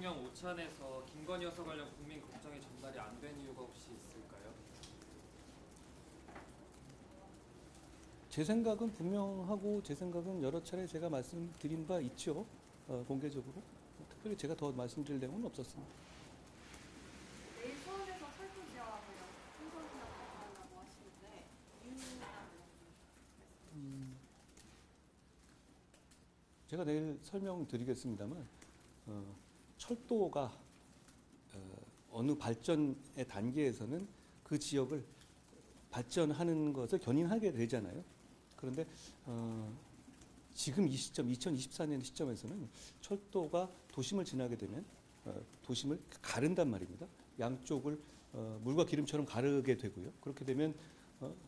대통령 오찬에서 김건희 여사 관련 국민 걱정이 전달이 안 된 이유가 혹시 있을까요? 제 생각은 분명하고 제 생각은 여러 차례 제가 말씀드린 바 있죠. 공개적으로. 특별히 제가 더 말씀드릴 내용은 없었습니다. 내일 서울에서 철도 지하화를 총선이라고 하려고 하시는데 이유나 제가 내일 설명드리겠습니다만 철도가 어느 발전의 단계에서는 그 지역을 발전하는 것을 견인하게 되잖아요. 그런데 지금 이 시점, 2024년 시점에서는 철도가 도심을 지나게 되면 도심을 가른단 말입니다. 양쪽을 물과 기름처럼 가르게 되고요. 그렇게 되면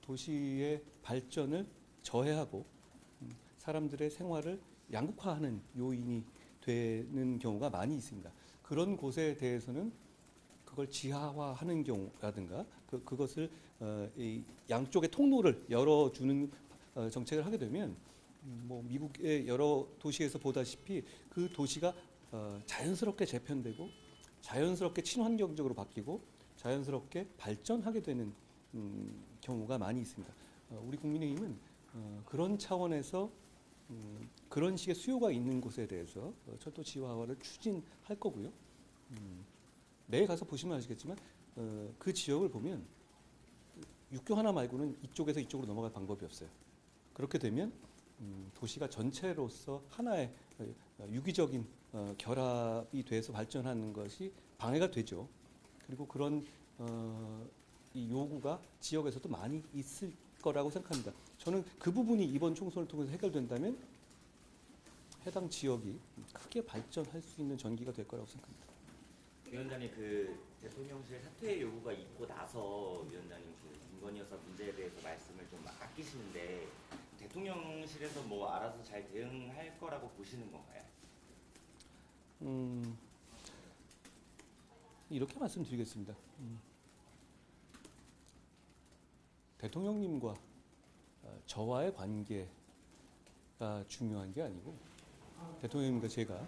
도시의 발전을 저해하고 사람들의 생활을 양극화하는 요인이 되는 경우가 많이 있습니다. 그런 곳에 대해서는 그걸 지하화하는 경우라든가 그것을 이 양쪽의 통로를 열어주는 정책을 하게 되면 뭐 미국의 여러 도시에서 보다시피 그 도시가 자연스럽게 재편되고 자연스럽게 친환경적으로 바뀌고 자연스럽게 발전하게 되는 경우가 많이 있습니다. 우리 국민의힘은 그런 차원에서 그런 식의 수요가 있는 곳에 대해서 철도 지하화를 추진할 거고요. 내일 가서 보시면 아시겠지만 그 지역을 보면 육교 하나 말고는 이쪽에서 이쪽으로 넘어갈 방법이 없어요. 그렇게 되면 도시가 전체로서 하나의 유기적인 결합이 돼서 발전하는 것이 방해가 되죠. 그리고 그런 이 요구가 지역에서도 많이 있을 거라고 생각합니다. 저는 그 부분이 이번 총선을 통해서 해결된다면 해당 지역이 크게 발전할 수 있는 전기가 될 거라고 생각합니다. 위원장님, 그 대통령실 사퇴 요구가 있고 나서 위원장님 그 김건희 여사 문제에 대해서 말씀을 좀 아끼시는데 대통령실에서 뭐 알아서 잘 대응할 거라고 보시는 건가요? 이렇게 말씀드리겠습니다. 대통령님과 저와의 관계가 중요한 게 아니고 대통령님과 제가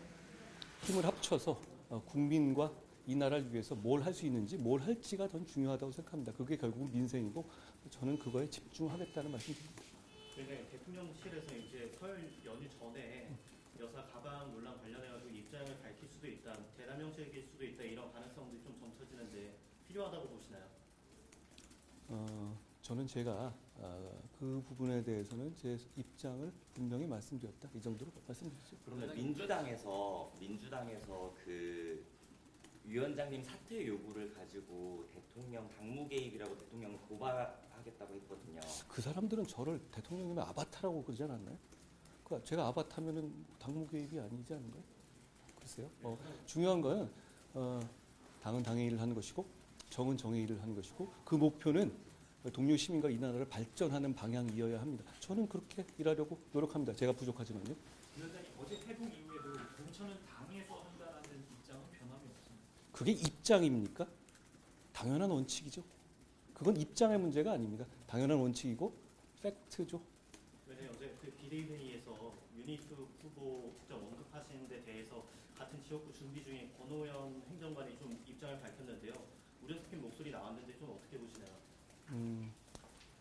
힘을 합쳐서 국민과 이 나라를 위해서 뭘 할 수 있는지 뭘 할지가 더 중요하다고 생각합니다. 그게 결국은 민생이고 저는 그거에 집중하겠다는 말씀드립니다. 네, 대통령실에서 이제 설 연휴 전에 여사 가방 논란 관련해가지고 입장을 밝힐 수도 있다, 대담형식일 수도 있다 이런 가능성들이 좀 점쳐지는데 필요하다고 보시나요? 저는 제가 그 부분에 대해서는 제 입장을 분명히 말씀드렸다. 이 정도로 말씀드렸죠. 그러면 민주당에서 그 위원장님 사퇴 요구를 가지고 대통령 당무 개입이라고 대통령을 고발하겠다고 했거든요. 그 사람들은 저를 대통령님의 아바타라고 그러지 않았나요? 그러니까 제가 아바타면은 당무 개입이 아니지 않은가요? 글쎄요. 중요한 건 당은 당의 일을 하는 것이고 정은 정의 일을 하는 것이고 그 목표는 동료 시민과 이 나라를 발전하는 방향이어야 합니다. 저는 그렇게 일하려고 노력합니다. 제가 부족하지만요. 위원장님 어제 회동 이후에도 공천은 당에서 한다라는 입장은 변함이 없습니다. 그게 입장입니까? 당연한 원칙이죠. 그건 입장의 문제가 아닙니다. 당연한 원칙이고 팩트죠. 왜냐면 어제 그 비대위회의에서 윤희숙 후보 좀 언급하신 데 대해서 같은 지역구 준비 중에 권오현 행정관이 좀 입장을 밝혔는데요. 우려 섞인 목소리 나왔는데 좀 어떻게 보시나요?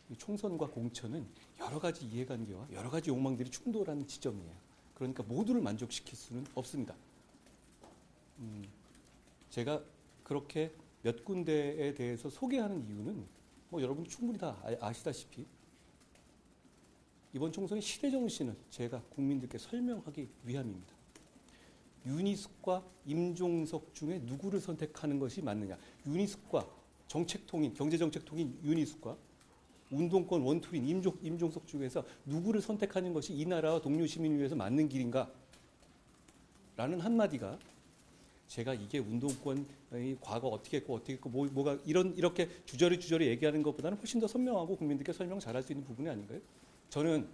이 총선과 공천은 여러 가지 이해관계와 여러 가지 욕망들이 충돌하는 지점이에요. 그러니까 모두를 만족시킬 수는 없습니다. 제가 그렇게 몇 군데에 대해서 소개하는 이유는 뭐 여러분 충분히 다 아시다시피 이번 총선의 시대 정신을 제가 국민들께 설명하기 위함입니다. 윤희숙과 임종석 중에 누구를 선택하는 것이 맞느냐. 윤희숙과 정책통인, 경제정책통인 윤희숙과 운동권 원툴인 임종석 중에서 누구를 선택하는 것이 이 나라와 동료 시민을 위해서 맞는 길인가? 라는 한마디가 제가 이게 운동권의 과거 어떻게 했고 뭐가 이렇게 주저리 얘기하는 것보다는 훨씬 더 선명하고 국민들께 설명 잘할 수 있는 부분이 아닌가요? 저는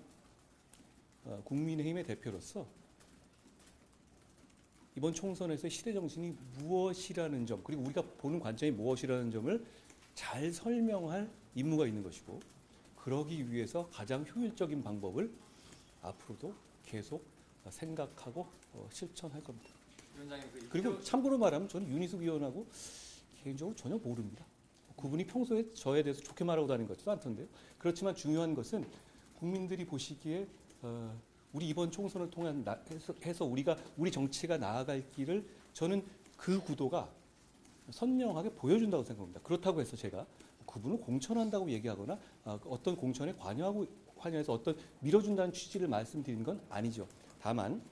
국민의힘의 대표로서 이번 총선에서 시대 정신이 무엇이라는 점, 그리고 우리가 보는 관점이 무엇이라는 점을 잘 설명할 임무가 있는 것이고, 그러기 위해서 가장 효율적인 방법을 앞으로도 계속 생각하고 실천할 겁니다. 위원장님 그 그리고 참고로 말하면 저는 윤희숙 의원하고 개인적으로 전혀 모릅니다. 그분이 평소에 저에 대해서 좋게 말하고 다니는 것 같지도 않던데요. 그렇지만 중요한 것은 국민들이 보시기에 우리 이번 총선을 통한 해서 우리 정치가 나아갈 길을 저는 그 구도가 선명하게 보여준다고 생각합니다. 그렇다고 해서 제가 그분을 공천한다고 얘기하거나 어떤 공천에 관여해서 어떤 밀어준다는 취지를 말씀드리는 건 아니죠. 다만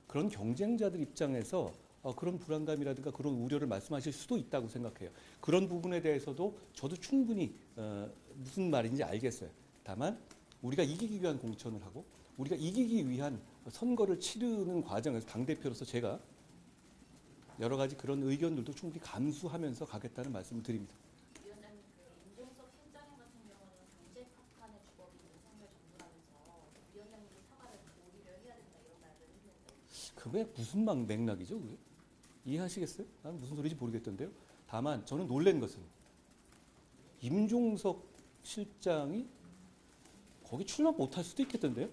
그런 경쟁자들 입장에서 그런 불안감이라든가 그런 우려를 말씀하실 수도 있다고 생각해요. 그런 부분에 대해서도 저도 충분히 무슨 말인지 알겠어요. 다만 우리가 이기기 위한 공천을 하고 우리가 이기기 위한 선거를 치르는 과정에서 당대표로서 제가 여러 가지 그런 의견들도 충분히 감수하면서 가겠다는 말씀을 드립니다. 위원장님, 그 임종석 실장님 같은 경우는 경제 파탄의 주범이 윤석열 정부라면서 위원장님이 사과를 오히려 해야 된다 이런 말을 했는데 그게 무슨 맥락이죠? 그게? 이해하시겠어요? 나는 무슨 소리인지 모르겠던데요. 다만 저는 놀란 것은 임종석 실장이 거기 출마 못할 수도 있겠던데요.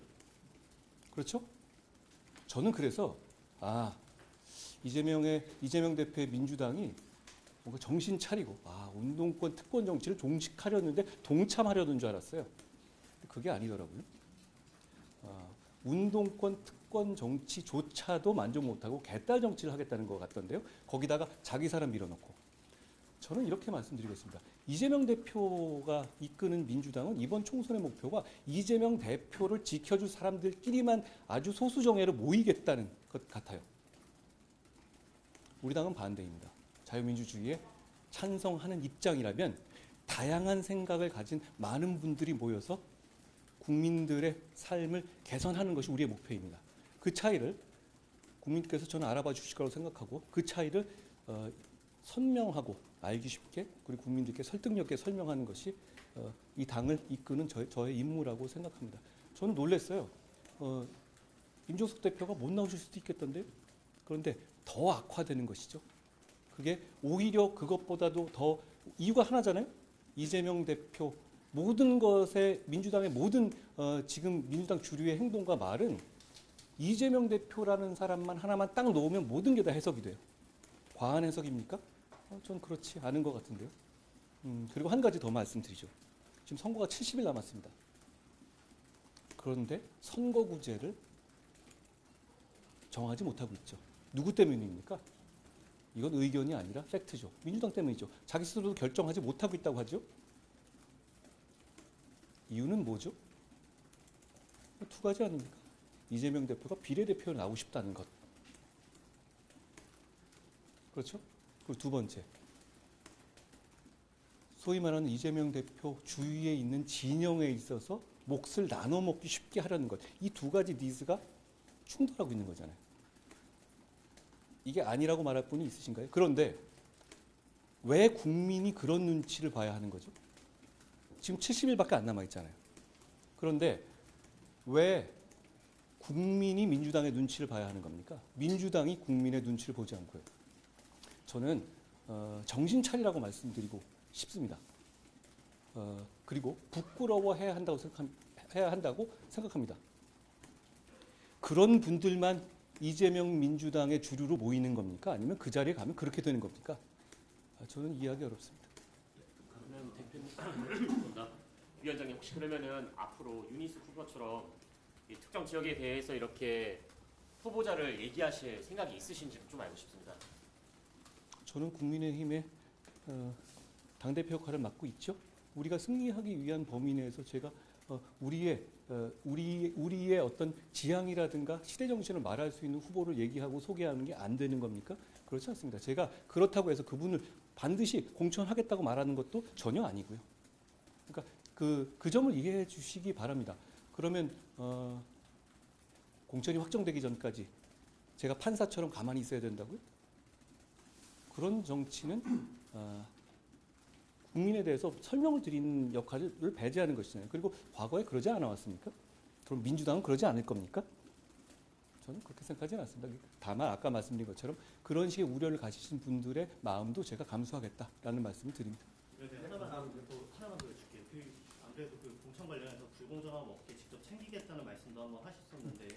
그렇죠? 저는 그래서 이재명 대표의 민주당이 뭔가 정신 차리고 운동권 특권 정치를 종식하려는데 동참하려는 줄 알았어요. 그게 아니더라고요. 운동권 특권 정치조차도 만족 못하고 개딸 정치를 하겠다는 것 같던데요. 거기다가 자기 사람 밀어넣고. 저는 이렇게 말씀드리겠습니다. 이재명 대표가 이끄는 민주당은 이번 총선의 목표가 이재명 대표를 지켜줄 사람들끼리만 아주 소수 정예로 모이겠다는 것 같아요. 우리 당은 반대입니다. 자유민주주의에 찬성하는 입장이라면 다양한 생각을 가진 많은 분들이 모여서 국민들의 삶을 개선하는 것이 우리의 목표입니다. 그 차이를 국민께서 저는 알아봐 주실 거라고 생각하고 그 차이를 선명하고 알기 쉽게 그리고 국민들께 설득력 있게 설명하는 것이 이 당을 이끄는 저의 임무라고 생각합니다. 저는 놀랐어요. 임종석 대표가 못 나오실 수도 있겠던데요. 그런데 더 악화되는 것이죠. 그게 오히려 그것보다도 더 이유가 하나잖아요. 이재명 대표 모든 것에 민주당의 모든 지금 민주당 주류의 행동과 말은 이재명 대표라는 사람만 하나만 딱 놓으면 모든 게 다 해석이 돼요. 과한 해석입니까? 전 그렇지 않은 것 같은데요. 그리고 한 가지 더 말씀드리죠. 지금 선거가 70일 남았습니다. 그런데 선거구제를 정하지 못하고 있죠. 누구 때문입니까? 이건 의견이 아니라 팩트죠. 민주당 때문이죠. 자기 스스로도 결정하지 못하고 있다고 하죠. 이유는 뭐죠? 두 가지 아닙니까? 이재명 대표가 비례대표로 나오고 싶다는 것. 그렇죠? 그리고 두 번째. 소위 말하는 이재명 대표 주위에 있는 진영에 있어서 몫을 나눠 먹기 쉽게 하려는 것. 이 두 가지 니즈가 충돌하고 있는 거잖아요. 이게 아니라고 말할 분이 있으신가요? 그런데 왜 국민이 그런 눈치를 봐야 하는 거죠? 지금 70일밖에 안 남아있잖아요. 그런데 왜 국민이 민주당의 눈치를 봐야 하는 겁니까? 민주당이 국민의 눈치를 보지 않고요. 저는 정신 차리라고 말씀드리고 싶습니다. 그리고 부끄러워해야 한다고 생각합니다. 그런 분들만 이재명 민주당의 주류로 모이는 겁니까? 아니면 그 자리에 가면 그렇게 되는 겁니까? 저는 이해하기 어렵습니다. 그러면 대표님, 위원장님 혹시 그러면은 앞으로 유니스 후보처럼 이 특정 지역에 대해서 이렇게 후보자를 얘기하실 생각이 있으신지 좀 알고 싶습니다. 저는 국민의힘의 당대표 역할을 맡고 있죠. 우리가 승리하기 위한 범위 내에서 제가 우리의 어떤 지향이라든가 시대 정신을 말할 수 있는 후보를 얘기하고 소개하는 게 안 되는 겁니까? 그렇지 않습니다. 제가 그렇다고 해서 그분을 반드시 공천하겠다고 말하는 것도 전혀 아니고요. 그러니까 그 점을 이해해 주시기 바랍니다. 그러면 공천이 확정되기 전까지 제가 판사처럼 가만히 있어야 된다고요? 그런 정치는 국민에 대해서 설명을 드리는 역할을 배제하는 것이잖아요. 그리고 과거에 그러지 않았습니까? 그럼 민주당은 그러지 않을 겁니까? 저는 그렇게 생각하지는 않습니다. 다만 아까 말씀드린 것처럼 그런 식의 우려를 가지신 분들의 마음도 제가 감수하겠다라는 말씀을 드립니다. 하나만 더 여쭐게요. 안 그래도 그 공천 관련해서 불공정함 없게 직접 챙기겠다는 말씀도 한번 하셨었는데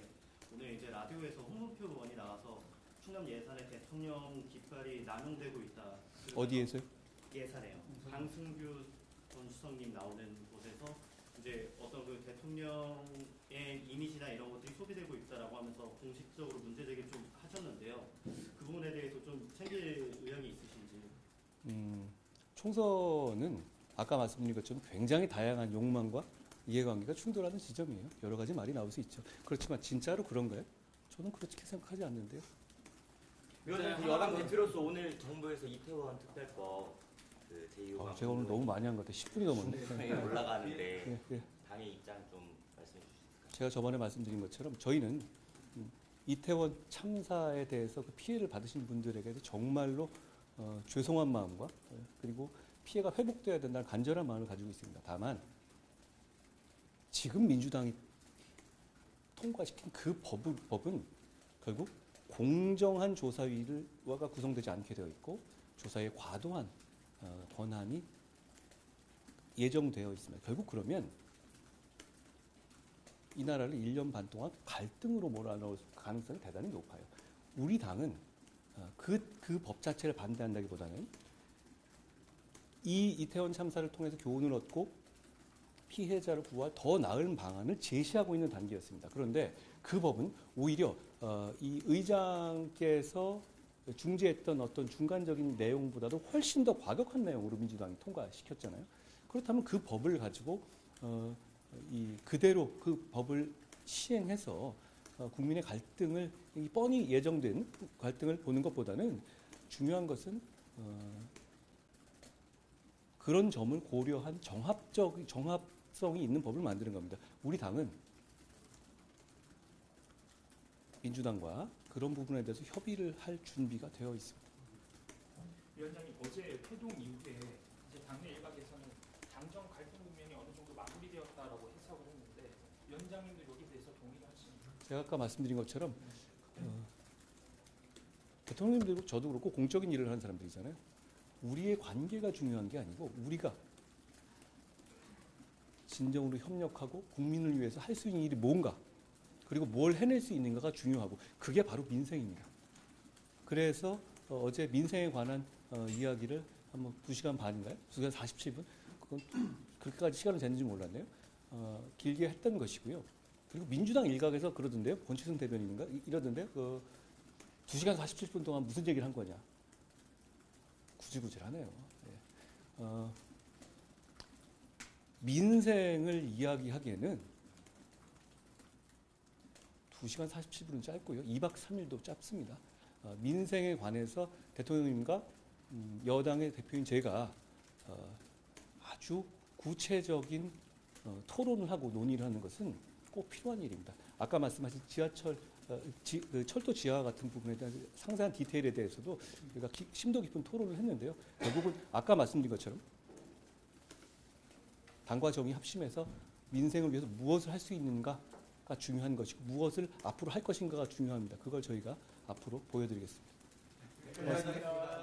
오늘 이제 라디오에서 홍문표 의원이 나와서 추념 예산에 대통령 깃발이 남용되고 있다. 어디에서요? 예산에요. 강승규 전 수석님 나오는 곳에서 이제 어떤 그 대통령의 이미지나 이런 것들이 소비되고 있다라고 하면서 공식적으로 문제 제기를 좀 하셨는데요. 그 부분에 대해서 좀 챙길 의향이 있으신지. 총선은 아까 말씀드린 것처럼 굉장히 다양한 욕망과 이해관계가 충돌하는 지점이에요. 여러 가지 말이 나올 수 있죠. 그렇지만 진짜로 그런가요? 저는 그렇게 생각하지 않는데요. 위원장님 여당 대표로서 오늘 정부에서 이태원 특별법 그 제2호 제가 오늘 너무 많이 한 것 같아요. 10분이 넘었네. 올라가는데 예, 예. 당의 입장 좀 말씀해 주실 수 있을까요? 제가 저번에 말씀드린 것처럼 저희는 이태원 참사에 대해서 그 피해를 받으신 분들에게 정말로 죄송한 마음과 그리고 피해가 회복돼야 된다는 간절한 마음을 가지고 있습니다. 다만 지금 민주당이 통과시킨 그 법은 결국 공정한 조사위가 구성되지 않게 되어 있고 조사에 과도한 권한이 예정되어 있습니다. 결국 그러면 이 나라를 1년 반 동안 갈등으로 몰아넣을 가능성이 대단히 높아요. 우리 당은 그 법 자체를 반대한다기보다는 이 이태원 참사를 통해서 교훈을 얻고 피해자를 구할 더 나은 방안을 제시하고 있는 단계였습니다. 그런데 그 법은 오히려 이 의장께서 중재했던 어떤 중간적인 내용보다도 훨씬 더 과격한 내용으로 민주당이 통과시켰잖아요. 그렇다면 그 법을 가지고 그대로 그 법을 시행해서 국민의 갈등을 뻔히 예정된 갈등을 보는 것보다는 중요한 것은 그런 점을 고려한 정합성이 있는 법을 만드는 겁니다. 우리 당은 민주당과 그런 부분에 대해서 협의를 할 준비가 되어 있습니다. 위원장님 어제 회동 이후에 이제 당내 일각에서는 당정 갈등 국면이 어느 정도 마무리되었다라고 해석을 했는데 위원장님도 여기에 대해서 동의를 하시는가요? 제가 아까 말씀드린 것처럼 대통령님도 저도 그렇고 공적인 일을 하는 사람들이잖아요. 우리의 관계가 중요한 게 아니고 우리가 진정으로 협력하고 국민을 위해서 할 수 있는 일이 뭔가 그리고 뭘 해낼 수 있는가가 중요하고 그게 바로 민생입니다. 그래서 어제 민생에 관한 이야기를 한번 2시간 반인가요? 2시간 47분? 그건 그렇게까지 시간을 쟀는지 몰랐네요. 길게 했던 것이고요. 그리고 민주당 일각에서 그러던데요. 권치승 대변인인가? 이러던데요. 2시간 47분 동안 무슨 얘기를 한 거냐. 구질구질하네요. 예. 민생을 이야기하기에는 2시간 47분은 짧고요. 2박 3일도 짧습니다. 민생에 관해서 대통령님과 여당의 대표인 제가 아주 구체적인 토론을 하고 논의를 하는 것은 꼭 필요한 일입니다. 아까 말씀하신 지하철, 철도 지하 같은 부분에 대한 상세한 디테일에 대해서도 우리가 심도 깊은 토론을 했는데요. 결국은 아까 말씀드린 것처럼 당과 정이 합심해서 민생을 위해서 무엇을 할 수 있는가가 중요한 것이고 무엇을 앞으로 할 것인가가 중요합니다. 그걸 저희가 앞으로 보여드리겠습니다. 고맙습니다.